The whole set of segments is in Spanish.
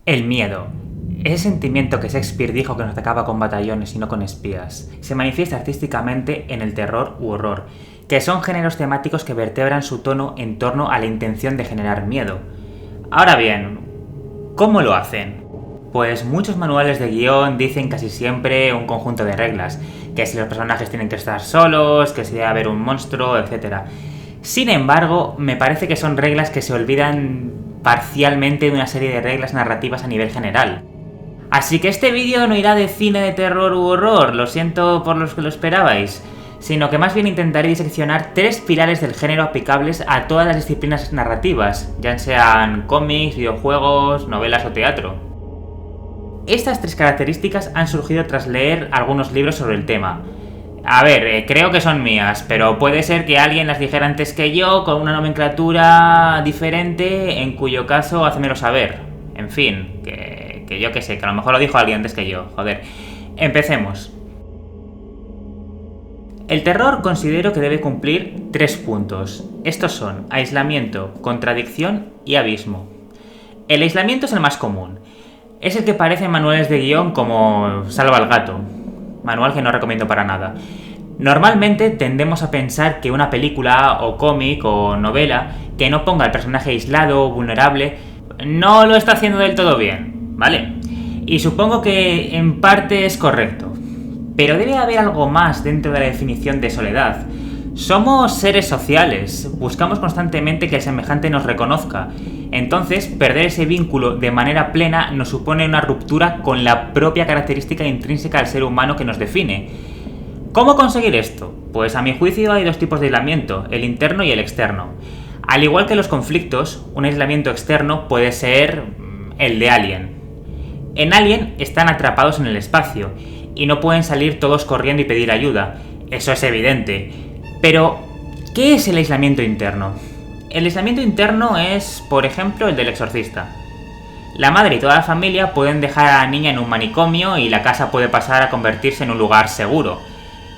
El miedo. Ese sentimiento que Shakespeare dijo que nos atacaba con batallones y no con espías, se manifiesta artísticamente en el terror u horror, que son géneros temáticos que vertebran su tono en torno a la intención de generar miedo. Ahora bien, ¿cómo lo hacen? Pues muchos manuales de guión dicen casi siempre un conjunto de reglas, que si los personajes tienen que estar solos, que si debe haber un monstruo, etc. Sin embargo, me parece que son reglas que se olvidan parcialmente de una serie de reglas narrativas a nivel general. Así que este vídeo no irá de cine de terror u horror, lo siento por los que lo esperabais, sino que más bien intentaré diseccionar 3 pilares del género aplicables a todas las disciplinas narrativas, ya sean cómics, videojuegos, novelas o teatro. Estas 3 características han surgido tras leer algunos libros sobre el tema. A ver, creo que son mías, pero puede ser que alguien las dijera antes que yo, con una nomenclatura diferente, en cuyo caso házmelo saber. En fin, que yo que sé, que a lo mejor lo dijo alguien antes que yo, joder. Empecemos. El terror considero que debe cumplir 3 puntos. Estos son aislamiento, contradicción y abismo. El aislamiento es el más común. Es el que aparece en manuales de guión como Salva al gato. Manual que no recomiendo para nada. Normalmente tendemos a pensar que una película o cómic o novela que no ponga al personaje aislado o vulnerable no lo está haciendo del todo bien, ¿vale? Y supongo que en parte es correcto. Pero debe haber algo más dentro de la definición de soledad. Somos seres sociales, buscamos constantemente que el semejante nos reconozca. Entonces, perder ese vínculo de manera plena nos supone una ruptura con la propia característica intrínseca del ser humano que nos define. ¿Cómo conseguir esto? Pues a mi juicio hay 2 tipos de aislamiento, el interno y el externo. Al igual que los conflictos, un aislamiento externo puede ser el de Alien. En Alien están atrapados en el espacio y no pueden salir todos corriendo y pedir ayuda, eso es evidente. Pero, ¿qué es el aislamiento interno? El aislamiento interno es, por ejemplo, el del exorcista. La madre y toda la familia pueden dejar a la niña en un manicomio y la casa puede pasar a convertirse en un lugar seguro.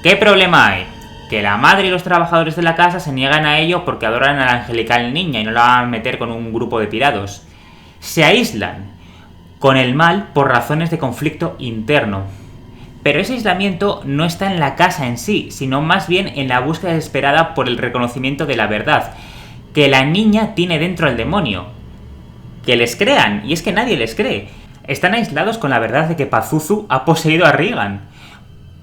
¿Qué problema hay? Que la madre y los trabajadores de la casa se niegan a ello porque adoran a la angelical niña y no la van a meter con un grupo de pirados. Se aíslan con el mal por razones de conflicto interno. Pero ese aislamiento no está en la casa en sí, sino más bien en la búsqueda desesperada por el reconocimiento de la verdad, que la niña tiene dentro al demonio. Que les crean, y es que nadie les cree. Están aislados con la verdad de que Pazuzu ha poseído a Regan.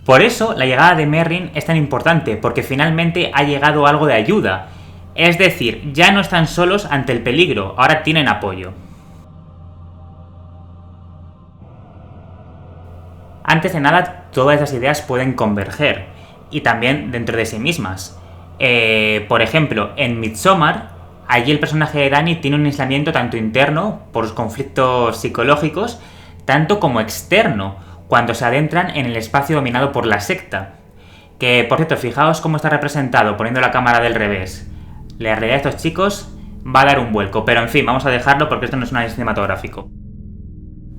Por eso la llegada de Merrin es tan importante, porque finalmente ha llegado algo de ayuda. Es decir, ya no están solos ante el peligro, ahora tienen apoyo. Antes de nada, todas esas ideas pueden converger, y también dentro de sí mismas. Por ejemplo, en Midsommar, allí el personaje de Dani tiene un aislamiento tanto interno, por los conflictos psicológicos, tanto como externo, cuando se adentran en el espacio dominado por la secta. Que, por cierto, fijaos cómo está representado, poniendo la cámara del revés. La realidad de estos chicos va a dar un vuelco, pero en fin, vamos a dejarlo porque esto no es un análisis cinematográfico.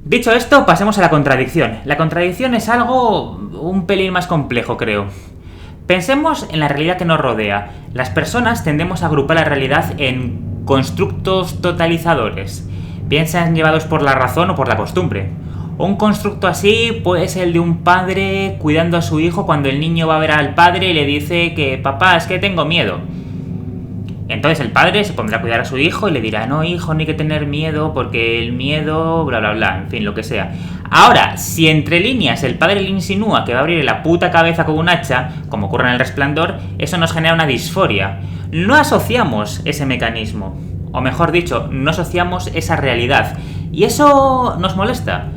Dicho esto, pasemos a la contradicción. La contradicción es algo un pelín más complejo, creo. Pensemos en la realidad que nos rodea. Las personas tendemos a agrupar la realidad en constructos totalizadores, bien sean llevados por la razón o por la costumbre. Un constructo así puede ser el de un padre cuidando a su hijo cuando el niño va a ver al padre y le dice que papá, es que tengo miedo. Entonces el padre se pondrá a cuidar a su hijo y le dirá, no hijo, no hay que tener miedo porque el miedo, bla bla bla, en fin, lo que sea. Ahora, si entre líneas el padre le insinúa que va a abrir la puta cabeza con un hacha, como ocurre en El Resplandor, eso nos genera una disforia. No asociamos ese mecanismo, o mejor dicho, no asociamos esa realidad, y eso nos molesta.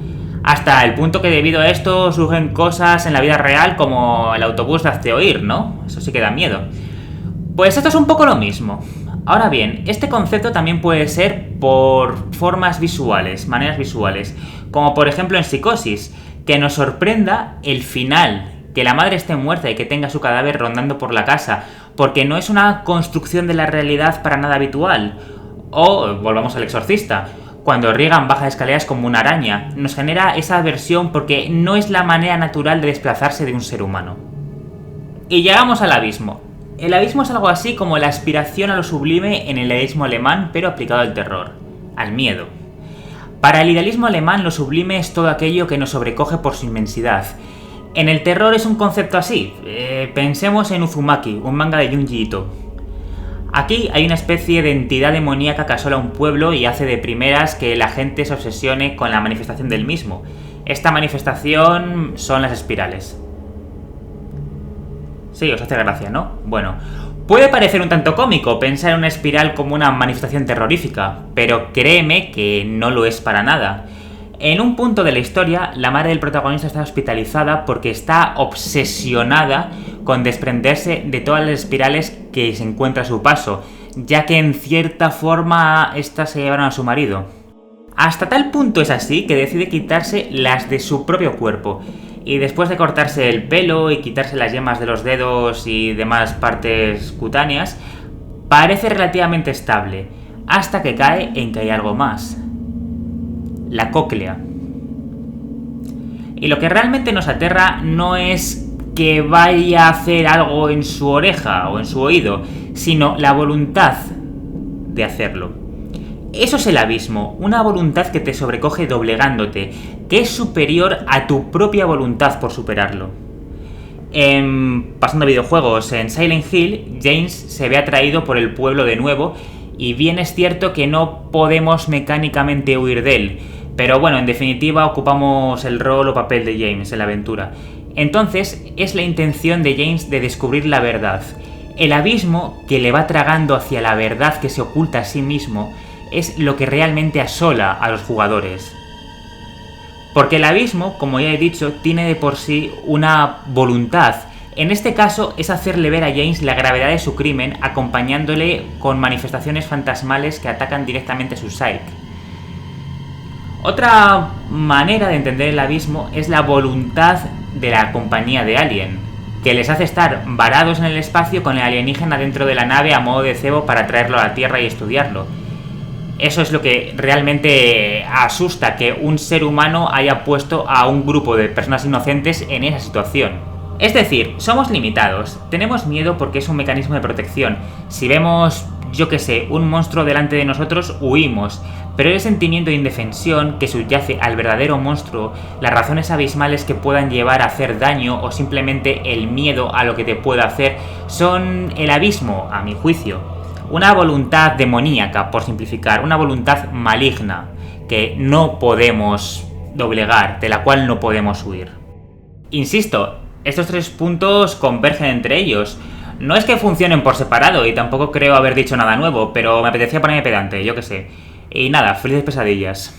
Hasta el punto que debido a esto surgen cosas en la vida real como el autobús de hazte oír, ¿no? Eso sí que da miedo. Pues esto es un poco lo mismo. Ahora bien, este concepto también puede ser por formas visuales, maneras visuales, como por ejemplo en Psicosis, que nos sorprenda el final, que la madre esté muerta y que tenga su cadáver rondando por la casa, porque no es una construcción de la realidad para nada habitual. O volvamos al exorcista, cuando Regan baja escaleras como una araña, nos genera esa aversión porque no es la manera natural de desplazarse de un ser humano. Y llegamos al abismo. El abismo es algo así como la aspiración a lo sublime en el deísmo alemán, pero aplicado al terror, al miedo. Para el idealismo alemán lo sublime es todo aquello que nos sobrecoge por su inmensidad. En el terror es un concepto así. Pensemos en Uzumaki, un manga de Junji Ito. Aquí hay una especie de entidad demoníaca que asola un pueblo y hace de primeras que la gente se obsesione con la manifestación del mismo. Esta manifestación son las espirales. Sí, os hace gracia, ¿no? Bueno, puede parecer un tanto cómico pensar en una espiral como una manifestación terrorífica, pero créeme que no lo es para nada. En un punto de la historia, la madre del protagonista está hospitalizada porque está obsesionada con desprenderse de todas las espirales que se encuentra a su paso, ya que en cierta forma estas se llevaron a su marido. Hasta tal punto es así que decide quitarse las de su propio cuerpo, y después de cortarse el pelo y quitarse las yemas de los dedos y demás partes cutáneas, parece relativamente estable, hasta que cae en que hay algo más. La cóclea. Y lo que realmente nos aterra no es que vaya a hacer algo en su oreja o en su oído, sino la voluntad de hacerlo. Eso es el abismo, una voluntad que te sobrecoge doblegándote, que es superior a tu propia voluntad por superarlo. Pasando a videojuegos, en Silent Hill, James se ve atraído por el pueblo de nuevo, y bien es cierto que no podemos mecánicamente huir de él, pero bueno, en definitiva ocupamos el rol o papel de James en la aventura. Entonces, es la intención de James de descubrir la verdad. El abismo que le va tragando hacia la verdad que se oculta a sí mismo es lo que realmente asola a los jugadores. Porque el abismo, como ya he dicho, tiene de por sí una voluntad. En este caso es hacerle ver a James la gravedad de su crimen, acompañándole con manifestaciones fantasmales que atacan directamente su psique. Otra manera de entender el abismo es la voluntad de la compañía de Alien, que les hace estar varados en el espacio con el alienígena dentro de la nave a modo de cebo para traerlo a la Tierra y estudiarlo. Eso es lo que realmente asusta, que un ser humano haya puesto a un grupo de personas inocentes en esa situación. Es decir, somos limitados, tenemos miedo porque es un mecanismo de protección. Si vemos, yo qué sé, un monstruo delante de nosotros, huimos. Pero el sentimiento de indefensión que subyace al verdadero monstruo, las razones abismales que puedan llevar a hacer daño o simplemente el miedo a lo que te pueda hacer, son el abismo, a mi juicio. Una voluntad demoníaca, por simplificar, una voluntad maligna que no podemos doblegar, de la cual no podemos huir. Insisto, estos tres puntos convergen entre ellos. No es que funcionen por separado y tampoco creo haber dicho nada nuevo, pero me apetecía ponerme pedante, yo qué sé. Y nada, felices pesadillas.